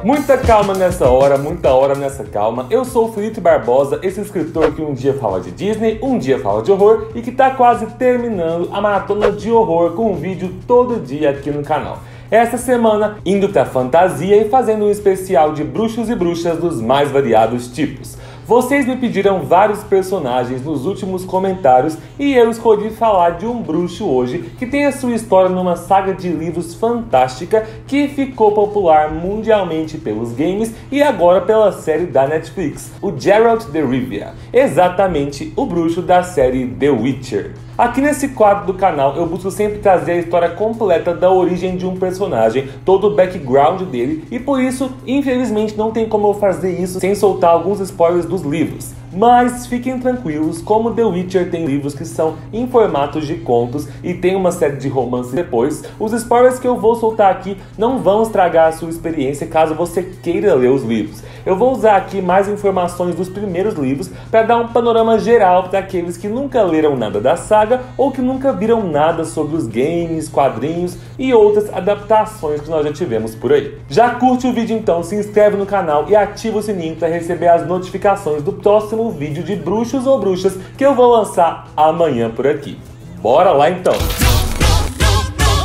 Muita calma nessa hora, muita hora nessa calma. Eu sou o Felipe Barbosa, esse escritor que um dia fala de Disney, um dia fala de horror e que tá quase terminando a maratona de horror com um vídeo todo dia aqui no canal. Essa semana, indo pra fantasia e fazendo um especial de bruxos e bruxas dos mais variados tipos. Vocês me pediram vários personagens nos últimos comentários e eu escolhi falar de um bruxo hoje que tem a sua história numa saga de livros fantástica que ficou popular mundialmente pelos games e agora pela série da Netflix, o Geralt de Rivia, exatamente o bruxo da série The Witcher. Aqui nesse quadro do canal eu busco sempre trazer a história completa da origem de um personagem, todo o background dele, e por isso, infelizmente, não tem como eu fazer isso sem soltar alguns spoilers dos livros. Mas fiquem tranquilos, como The Witcher tem livros que são em formatos de contos e tem uma série de romances depois, os spoilers que eu vou soltar aqui não vão estragar a sua experiência caso você queira ler os livros. Eu vou usar aqui mais informações dos primeiros livros para dar um panorama geral para aqueles que nunca leram nada da saga ou que nunca viram nada sobre os games, quadrinhos e outras adaptações que nós já tivemos por aí. Já curte o vídeo então, se inscreve no canal e ativa o sininho para receber as notificações do próximo vídeo de bruxos ou bruxas que eu vou lançar amanhã por aqui. Bora lá então!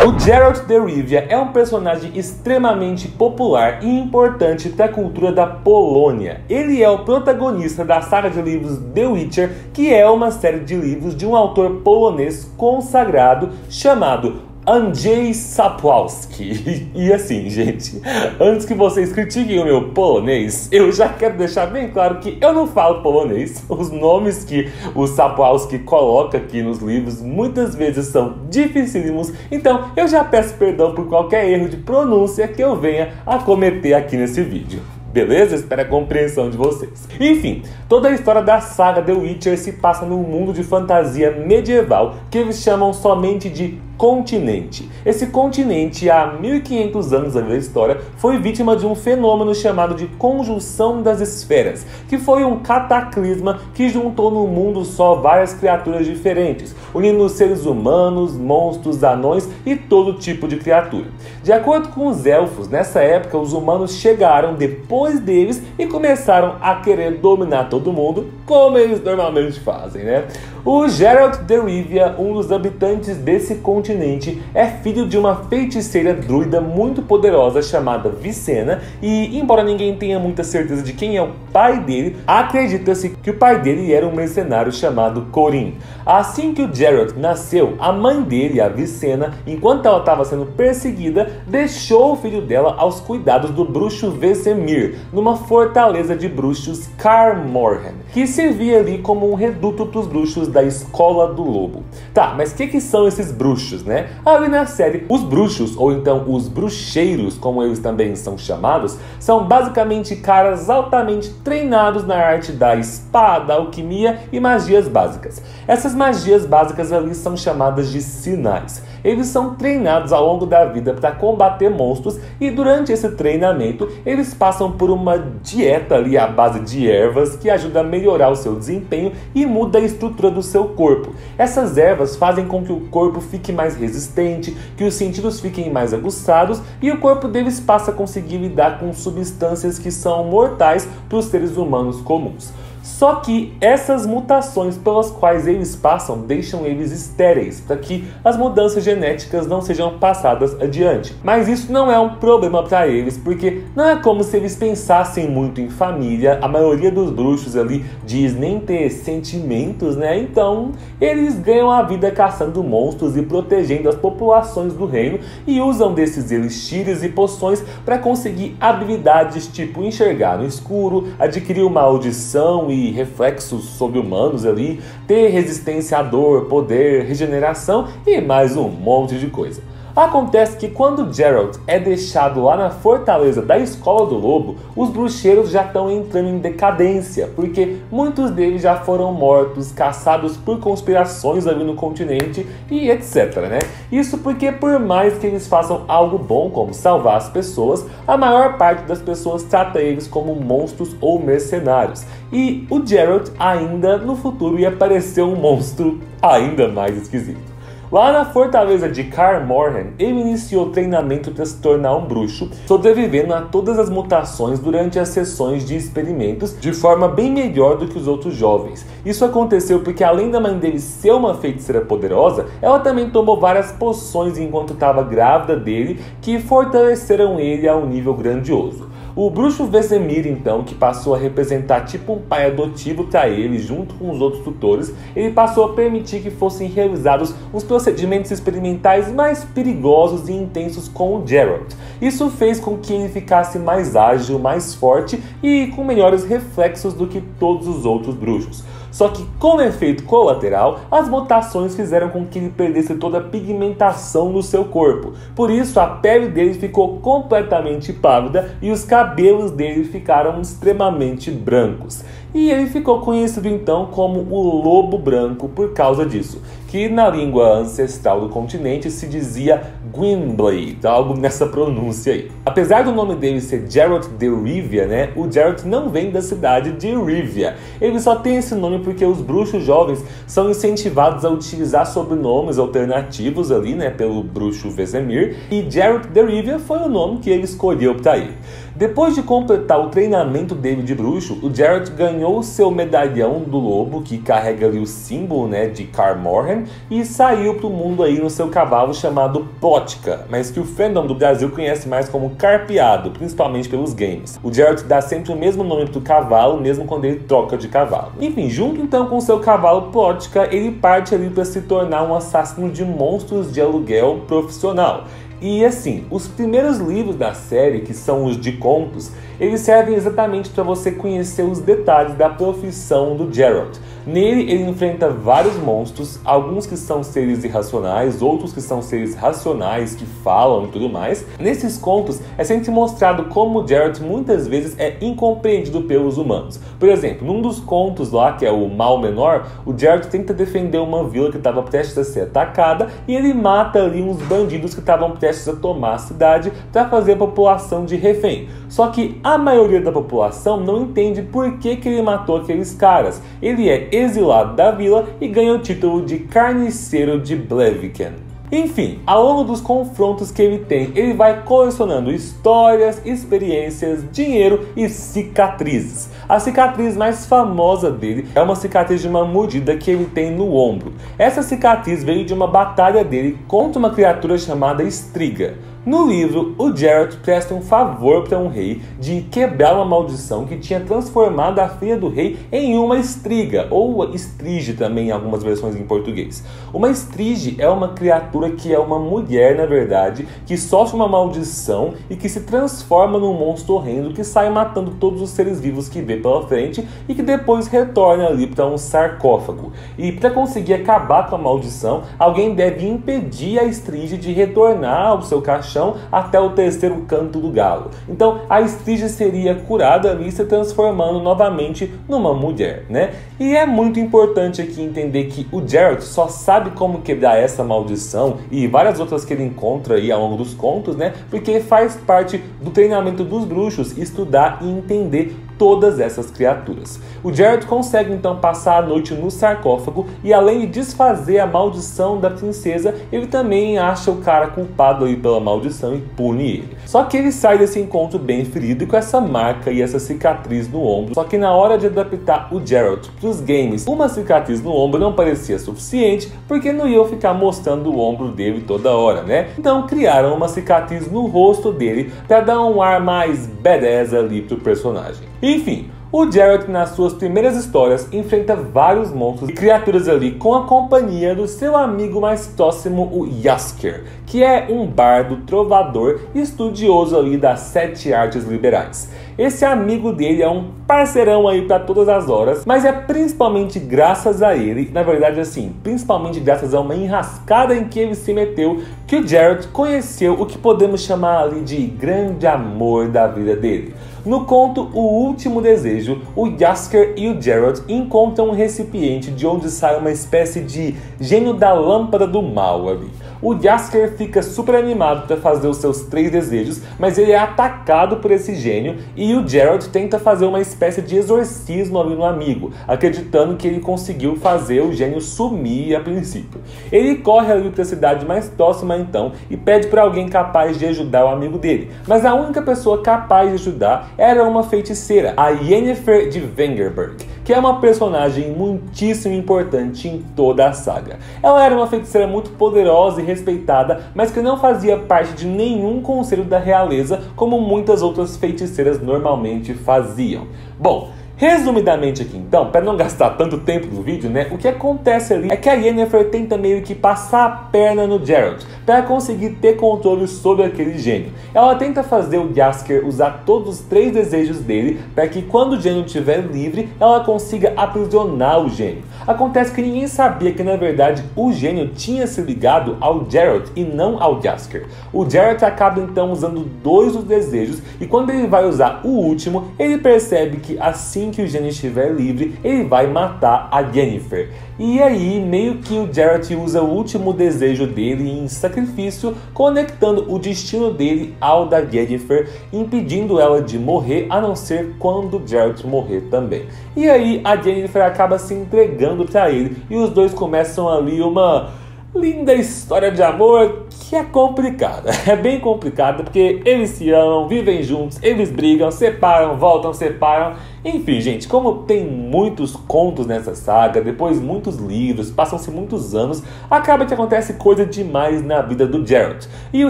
O Geralt de Rivia é um personagem extremamente popular e importante para a cultura da Polônia. Ele é o protagonista da saga de livros The Witcher, que é uma série de livros de um autor polonês consagrado chamado Andrzej Sapkowski. E assim, gente, antes que vocês critiquem o meu polonês, eu já quero deixar bem claro que eu não falo polonês. Os nomes que o Sapkowski coloca aqui nos livros muitas vezes são dificílimos, então eu já peço perdão por qualquer erro de pronúncia que eu venha a cometer aqui nesse vídeo. Beleza? Espero a compreensão de vocês. Enfim, toda a história da saga The Witcher se passa num mundo de fantasia medieval que eles chamam somente de continente. Esse continente, há 1500 anos da história, foi vítima de um fenômeno chamado de conjunção das esferas, que foi um cataclisma que juntou no mundo só várias criaturas diferentes, unindo seres humanos, monstros, anões e todo tipo de criatura. De acordo com os elfos, nessa época os humanos chegaram depois deles e começaram a querer dominar todo mundo, como eles normalmente fazem, né? O Geralt de Rivia, um dos habitantes desse continente, é filho de uma feiticeira druida muito poderosa chamada Vicena e, embora ninguém tenha muita certeza de quem é o pai dele, acredita-se que o pai dele era um mercenário chamado Corin. Assim que o Geralt nasceu, a mãe dele, a Vicena, enquanto ela estava sendo perseguida, deixou o filho dela aos cuidados do bruxo Vesemir, numa fortaleza de bruxos Kaer Morhen, que servia ali como um reduto para os bruxos da Escola do Lobo. Tá, mas o que são esses bruxos, né? Ali na série, os bruxos, ou então os bruxeiros, como eles também são chamados, são basicamente caras altamente treinados na arte da espada, alquimia e magias básicas. Essas magias básicas ali são chamadas de sinais. Eles são treinados ao longo da vida para combater monstros e durante esse treinamento eles passam por uma dieta ali à base de ervas que ajuda a melhorar o seu desempenho e muda a estrutura do seu corpo. Essas ervas fazem com que o corpo fique mais resistente, que os sentidos fiquem mais aguçados e o corpo deles passa a conseguir lidar com substâncias que são mortais para os seres humanos comuns. Só que essas mutações pelas quais eles passam deixam eles estéreis, para que as mudanças genéticas não sejam passadas adiante. Mas isso não é um problema para eles, porque não é como se eles pensassem muito em família. A maioria dos bruxos ali diz nem ter sentimentos, né? Então eles ganham a vida caçando monstros e protegendo as populações do reino e usam desses elixires e poções para conseguir habilidades tipo enxergar no escuro, adquirir uma audição e reflexos sobre-humanos ali, ter resistência à dor, poder, regeneração e mais um monte de coisa. Acontece que quando Geralt é deixado lá na fortaleza da Escola do Lobo, os bruxeiros já estão entrando em decadência, porque muitos deles já foram mortos, caçados por conspirações ali no continente e etc, né? Isso porque por mais que eles façam algo bom, como salvar as pessoas, a maior parte das pessoas trata eles como monstros ou mercenários. E o Geralt ainda no futuro ia parecer um monstro ainda mais esquisito. Lá na fortaleza de Kaer Morhen, ele iniciou treinamento para se tornar um bruxo, sobrevivendo a todas as mutações durante as sessões de experimentos de forma bem melhor do que os outros jovens. Isso aconteceu porque, além da mãe dele ser uma feiticeira poderosa, ela também tomou várias poções enquanto estava grávida dele, que fortaleceram ele a um nível grandioso. O bruxo Vesemir, então, que passou a representar tipo um pai adotivo para ele, junto com os outros tutores, ele passou a permitir que fossem realizados os procedimentos experimentais mais perigosos e intensos com o Geralt. Isso fez com que ele ficasse mais ágil, mais forte e com melhores reflexos do que todos os outros bruxos. Só que, como efeito colateral, as mutações fizeram com que ele perdesse toda a pigmentação no seu corpo. Por isso, a pele dele ficou completamente pálida e os cabelos dele ficaram extremamente brancos. E ele ficou conhecido então como o Lobo Branco por causa disso, que na língua ancestral do continente se dizia Gwynbleidd, algo nessa pronúncia aí. Apesar do nome dele ser Geralt de Rivia, né, o Geralt não vem da cidade de Rivia. Ele só tem esse nome porque os bruxos jovens são incentivados a utilizar sobrenomes alternativos ali, né, pelo bruxo Vesemir, e Geralt de Rivia foi o nome que ele escolheu para ele. Depois de completar o treinamento dele de bruxo, o Geralt ganhou o seu medalhão do lobo, que carrega ali o símbolo, né, de Kaer Morhen, e saiu para o mundo aí no seu cavalo chamado Plotka, mas que o fandom do Brasil conhece mais como Carpeado, principalmente pelos games. O Geralt dá sempre o mesmo nome para o cavalo, mesmo quando ele troca de cavalo. Enfim, junto então com o seu cavalo Plotka, ele parte ali para se tornar um assassino de monstros de aluguel profissional. E assim, os primeiros livros da série, que são os de contos, eles servem exatamente para você conhecer os detalhes da profissão do Geralt. Nele, ele enfrenta vários monstros, alguns que são seres irracionais, outros que são seres racionais, que falam e tudo mais. Nesses contos, é sempre mostrado como o Geralt muitas vezes é incompreendido pelos humanos. Por exemplo, num dos contos lá, que é o Mal Menor, o Geralt tenta defender uma vila que estava prestes a ser atacada e ele mata ali uns bandidos que estavam prestes a tomar a cidade para fazer a população de refém. Só que a maioria da população não entende por que ele matou aqueles caras. Ele é exilado da vila e ganha o título de Carniceiro de Blaviken. Enfim, ao longo dos confrontos que ele tem, ele vai colecionando histórias, experiências, dinheiro e cicatrizes. A cicatriz mais famosa dele é uma cicatriz de uma mordida que ele tem no ombro. Essa cicatriz veio de uma batalha dele contra uma criatura chamada Striga. No livro, o Geralt presta um favor para um rei de quebrar uma maldição que tinha transformado a filha do rei em uma estriga, ou estrige também em algumas versões em português. Uma estrige é uma criatura que é uma mulher, na verdade, que sofre uma maldição e que se transforma num monstro horrendo que sai matando todos os seres vivos que vê pela frente e que depois retorna ali para um sarcófago. E para conseguir acabar com a maldição, alguém deve impedir a estrige de retornar ao seu caixão até o terceiro canto do galo. Então a estrige seria curada ali, se transformando novamente numa mulher, né? E é muito importante aqui entender que o Geralt só sabe como quebrar essa maldição e várias outras que ele encontra aí ao longo dos contos, né? Porque faz parte do treinamento dos bruxos estudar e entender todas essas criaturas. O Geralt consegue então passar a noite no sarcófago e, além de desfazer a maldição da princesa, ele também acha o cara culpado aí pela maldição e pune ele. Só que ele sai desse encontro bem ferido e com essa marca e essa cicatriz no ombro. Só que na hora de adaptar o Geralt para os games, uma cicatriz no ombro não parecia suficiente, porque não iam ficar mostrando o ombro dele toda hora, né? Então criaram uma cicatriz no rosto dele para dar um ar mais badass ali pro personagem. Enfim, o Geralt, nas suas primeiras histórias, enfrenta vários monstros e criaturas ali com a companhia do seu amigo mais próximo, o Jaskier, que é um bardo, trovador e estudioso ali das 7 artes liberais. Esse amigo dele é um parceirão aí para todas as horas, mas é principalmente graças a ele, na verdade assim, principalmente graças a uma enrascada em que ele se meteu, que o Geralt conheceu o que podemos chamar ali de grande amor da vida dele. No conto O Último Desejo, o Jaskier e o Geralt encontram um recipiente de onde sai uma espécie de gênio da lâmpada do mal ali. o Jaskier fica super animado para fazer os seus 3 desejos, mas ele é atacado por esse gênio e o Geralt tenta fazer uma espécie de exorcismo ali no amigo, acreditando que ele conseguiu fazer o gênio sumir a princípio. Ele corre ali para a cidade mais próxima então e pede para alguém capaz de ajudar o amigo dele, mas a única pessoa capaz de ajudar era uma feiticeira, a Yennefer de Vengerberg, que é uma personagem muitíssimo importante em toda a saga. Ela era uma feiticeira muito poderosa e respeitada, mas que não fazia parte de nenhum conselho da realeza como muitas outras feiticeiras normalmente faziam. Bom, resumidamente aqui então, para não gastar tanto tempo do vídeo, né, o que acontece ali é que a Yennefer tenta meio que passar a perna no Geralt para conseguir ter controle sobre aquele gênio. Ela tenta fazer o Jaskier usar todos os 3 desejos dele para que quando o gênio estiver livre, ela consiga aprisionar o gênio. Acontece que ninguém sabia que na verdade o gênio tinha se ligado ao Geralt e não ao Jaskier. O Geralt acaba então usando 2 dos desejos e quando ele vai usar o último, ele percebe que assim que o gênio estiver livre, ele vai matar a Yennefer. E aí, meio que o Geralt usa o último desejo dele em sacrifício, conectando o destino dele ao da Yennefer, impedindo ela de morrer, a não ser quando o Geralt morrer também. E aí, a Yennefer acaba se entregando para ele e os dois começam ali uma linda história de amor que é complicada. É bem complicada porque eles se amam, vivem juntos, eles brigam, separam, voltam, separam. Enfim, gente, como tem muitos contos nessa saga, depois muitos livros, passam-se muitos anos, acaba que acontece coisa demais na vida do Geralt. E o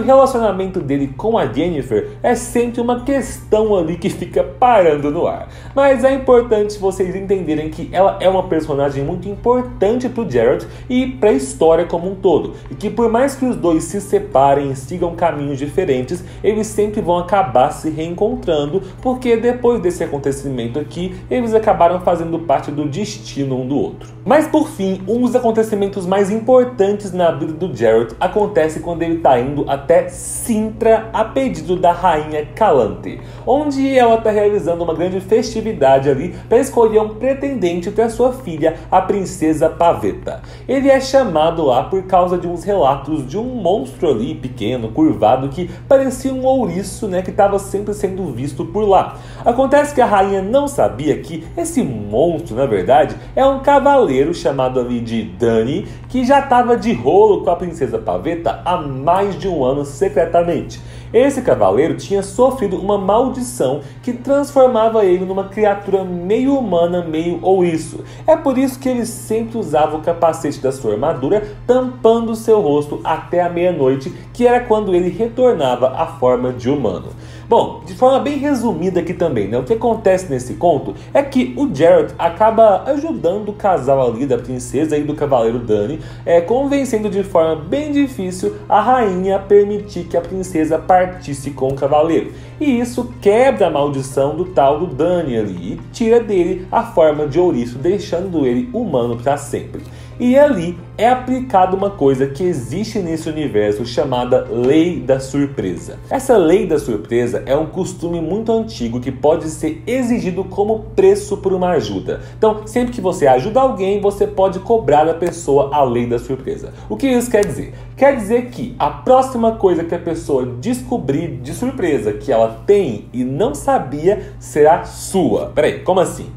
relacionamento dele com a Yennefer é sempre uma questão ali que fica parando no ar. Mas é importante vocês entenderem que ela é uma personagem muito importante pro Geralt e pra história como um todo. E que por mais que os dois se separem e sigam caminhos diferentes, eles sempre vão acabar se reencontrando, porque depois desse acontecimento aqui, eles acabaram fazendo parte do destino um do outro. Mas por fim, um dos acontecimentos mais importantes na vida do Geralt acontece quando ele está indo até Cintra a pedido da rainha Calanthe, onde ela está realizando uma grande festividade ali para escolher um pretendente para sua filha, a princesa Pavetta. Ele é chamado lá por causa de uns relatos de um monstro ali pequeno, curvado, que parecia um ouriço, né, que estava sempre sendo visto por lá. Acontece que a rainha não sabia que esse monstro, na verdade, é um cavaleiro chamado ali de Dany, que já estava de rolo com a princesa Pavetta há mais de um ano secretamente. Esse cavaleiro tinha sofrido uma maldição que transformava ele numa criatura meio humana, meio ouriço. É por isso que ele sempre usava o capacete da sua armadura, tampando seu rosto até a meia-noite, que era quando ele retornava à forma de humano. Bom, de forma bem resumida aqui também, né? O que acontece nesse conto é que o Geralt acaba ajudando o casal ali da princesa e do cavaleiro Dany, convencendo de forma bem difícil a rainha a permitir que a princesa partisse com o cavaleiro. E isso quebra a maldição do tal do Dany ali e tira dele a forma de ouriço, deixando ele humano para sempre. E ali é aplicada uma coisa que existe nesse universo chamada Lei da Surpresa. Essa Lei da Surpresa é um costume muito antigo que pode ser exigido como preço por uma ajuda. Então, sempre que você ajuda alguém, você pode cobrar da pessoa a Lei da Surpresa. O que isso quer dizer? Quer dizer que a próxima coisa que a pessoa descobrir de surpresa que ela tem e não sabia será sua. Peraí, como assim?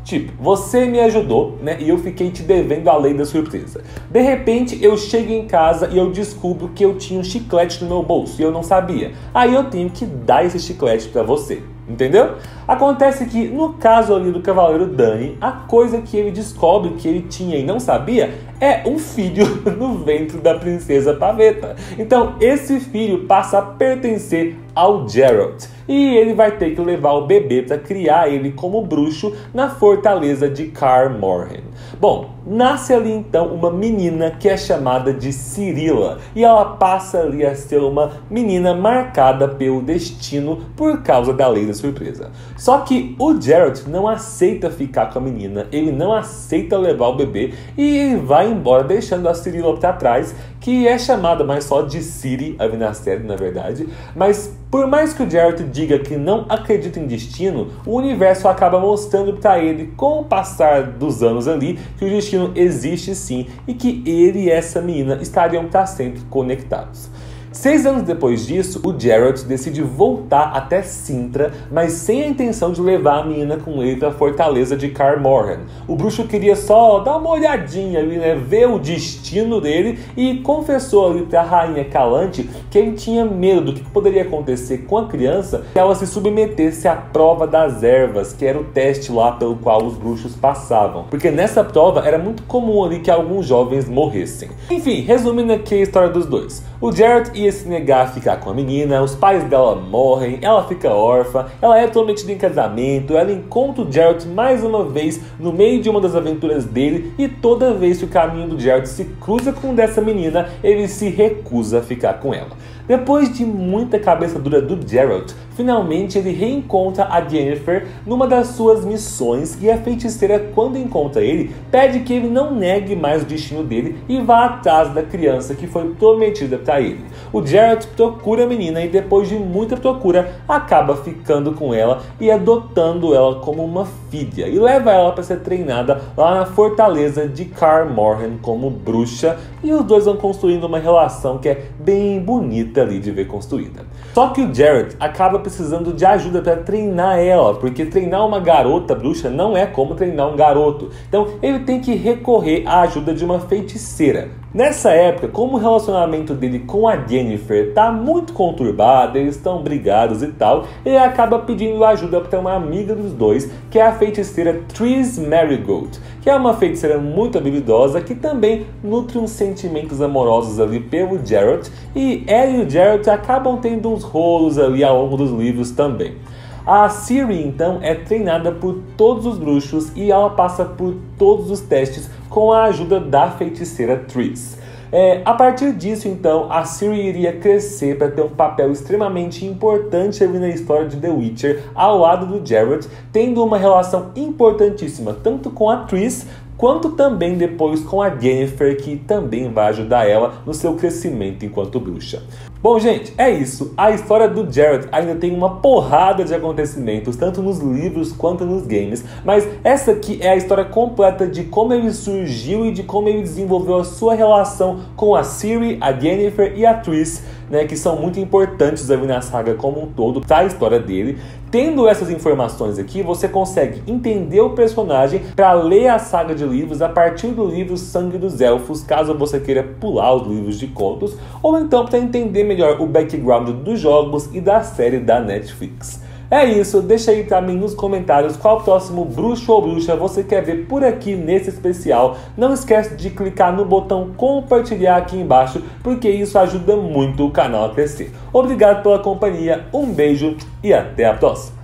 Tipo, você me ajudou, né? E eu fiquei te devendo a Lei da Surpresa. De repente, eu chego em casa e eu descubro que eu tinha um chiclete no meu bolso e eu não sabia. Aí eu tenho que dar esse chiclete pra você. Entendeu? Acontece que, no caso ali do cavaleiro Dany, a coisa que ele descobre que ele tinha e não sabia é um filho no ventre da princesa Pavetta. Então, esse filho passa a pertencer ao Geralt. E ele vai ter que levar o bebê para criar ele como bruxo na fortaleza de Kaer Morhen. Bom, nasce ali então uma menina que é chamada de Cirilla. E ela passa ali a ser uma menina marcada pelo destino por causa da Lei da Surpresa. Só que o Geralt não aceita ficar com a menina, ele não aceita levar o bebê e vai embora deixando a Cirilla para trás, que é chamada mais só de Ciri ali na série, na verdade. Mas Por mais que o Geralt diga que não acredita em destino, o universo acaba mostrando para ele, com o passar dos anos ali, que o destino existe sim e que ele e essa menina estariam para sempre conectados. 6 anos depois disso, o Geralt decide voltar até Cintra, mas sem a intenção de levar a menina com ele para a fortaleza de Kaer Morhen. O bruxo queria só dar uma olhadinha ali, né, ver o destino dele, e confessou ali para a rainha Calante que ele tinha medo do que poderia acontecer com a criança se ela se submetesse à prova das ervas, que era o teste lá pelo qual os bruxos passavam, porque nessa prova era muito comum ali que alguns jovens morressem. Enfim, resumindo aqui a história dos dois. O Geralt ia se negar a ficar com a menina, os pais dela morrem, ela fica órfã, ela é prometida em casamento, ela encontra o Geralt mais uma vez no meio de uma das aventuras dele, e toda vez que o caminho do Geralt se cruza com o dessa menina, ele se recusa a ficar com ela. Depois de muita cabeça dura do Geralt, finalmente ele reencontra a Yennefer numa das suas missões, e a feiticeira, quando encontra ele, pede que ele não negue mais o destino dele e vá atrás da criança que foi prometida para ele. O Geralt procura a menina e, depois de muita procura, acaba ficando com ela e adotando ela como uma filha, e leva ela para ser treinada lá na fortaleza de Kaer Morhen como bruxa, e os dois vão construindo uma relação que é bem bonita ali de ver construída. Só que o Geralt acaba precisando de ajuda para treinar ela, porque treinar uma garota bruxa não é como treinar um garoto. Então ele tem que recorrer à ajuda de uma feiticeira. Nessa época, como o relacionamento dele com a Yennefer tá muito conturbado, eles estão brigados e tal, ele acaba pedindo ajuda para uma amiga dos dois, que é a feiticeira Triss Merigold, que é uma feiticeira muito habilidosa que também nutre uns sentimentos amorosos ali pelo Geralt, e ela e o Geralt acabam tendo uns rolos ali ao longo dos livros também. A Ciri, então, é treinada por todos os bruxos e ela passa por todos os testes com a ajuda da feiticeira Triss. A partir disso, então, a Ciri iria crescer para ter um papel extremamente importante ali na história de The Witcher, ao lado do Geralt, tendo uma relação importantíssima tanto com a Triss, quanto também depois com a Yennefer, que também vai ajudar ela no seu crescimento enquanto bruxa. Bom, gente, é isso. A história do Geralt ainda tem uma porrada de acontecimentos, tanto nos livros quanto nos games, mas essa aqui é a história completa de como ele surgiu e de como ele desenvolveu a sua relação com a Ciri, a Yennefer e a Triss, né, que são muito importantes ali na saga como um todo, para a história dele. Tendo essas informações aqui, você consegue entender o personagem para ler a saga de livros a partir do livro Sangue dos Elfos, caso você queira pular os livros de contos, ou então para entender melhor o background dos jogos e da série da Netflix. É isso, deixa aí pra mim nos comentários qual próximo bruxo ou bruxa você quer ver por aqui nesse especial. Não esquece de clicar no botão compartilhar aqui embaixo, porque isso ajuda muito o canal a crescer. Obrigado pela companhia, um beijo e até a próxima!